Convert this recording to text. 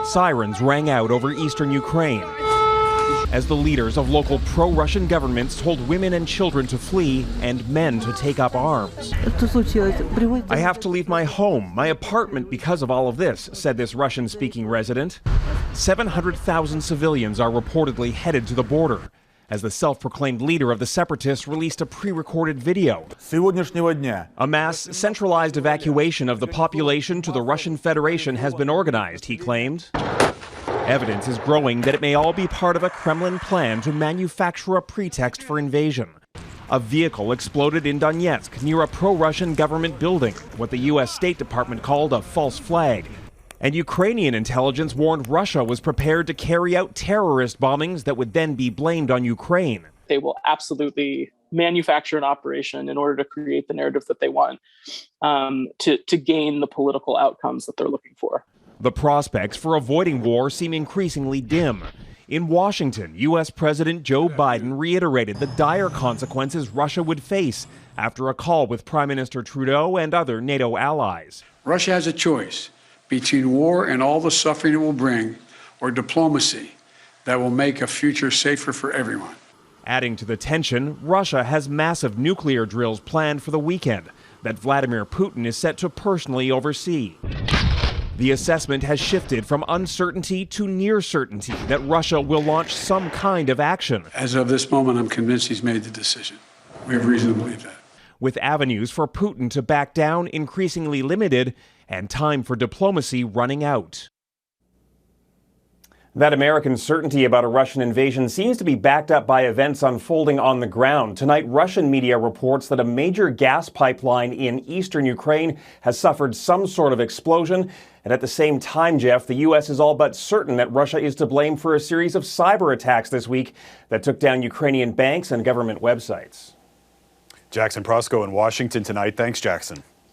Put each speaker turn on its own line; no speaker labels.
Sirens rang out over eastern Ukraine as the leaders of local pro-Russian governments told women and children to flee and men to take up arms. I have to leave my home, my apartment because of all of this, said this Russian-speaking resident. 700,000 civilians are reportedly headed to the border, as the self-proclaimed leader of the Separatists released a pre-recorded video. A mass centralized evacuation of the population to the Russian Federation has been organized, he claimed. Evidence is growing that it may all be part of a Kremlin plan to manufacture a pretext for invasion. A vehicle exploded in Donetsk near a pro-Russian government building, what the U.S. State Department called a false flag. And Ukrainian intelligence warned Russia was prepared to carry out terrorist bombings that would then be blamed on Ukraine.
They will absolutely manufacture an operation in order to create the narrative that they want to gain the political outcomes that they're looking for.
The prospects for avoiding war seem increasingly dim. In Washington, U.S. President Joe Biden reiterated the dire consequences Russia would face after a call with Prime Minister Trudeau and other NATO allies.
Russia has a choice between war and all the suffering it will bring, or diplomacy that will make a future safer for everyone.
Adding to the tension, Russia has massive nuclear drills planned for the weekend that Vladimir Putin is set to personally oversee. The assessment has shifted from uncertainty to near certainty that Russia will launch some kind of action.
As of this moment, I'm convinced he's made the decision. We have reason to believe that.
With avenues for Putin to back down increasingly limited and time for diplomacy running out. That American certainty about a Russian invasion seems to be backed up by events unfolding on the ground. Tonight, Russian media reports that a major gas pipeline in eastern Ukraine has suffered some sort of explosion. And at the same time, Jeff, the U.S. is all but certain that Russia is to blame for a series of cyber attacks this week that took down Ukrainian banks and government websites.
Jackson Proskow in Washington tonight. Thanks, Jackson.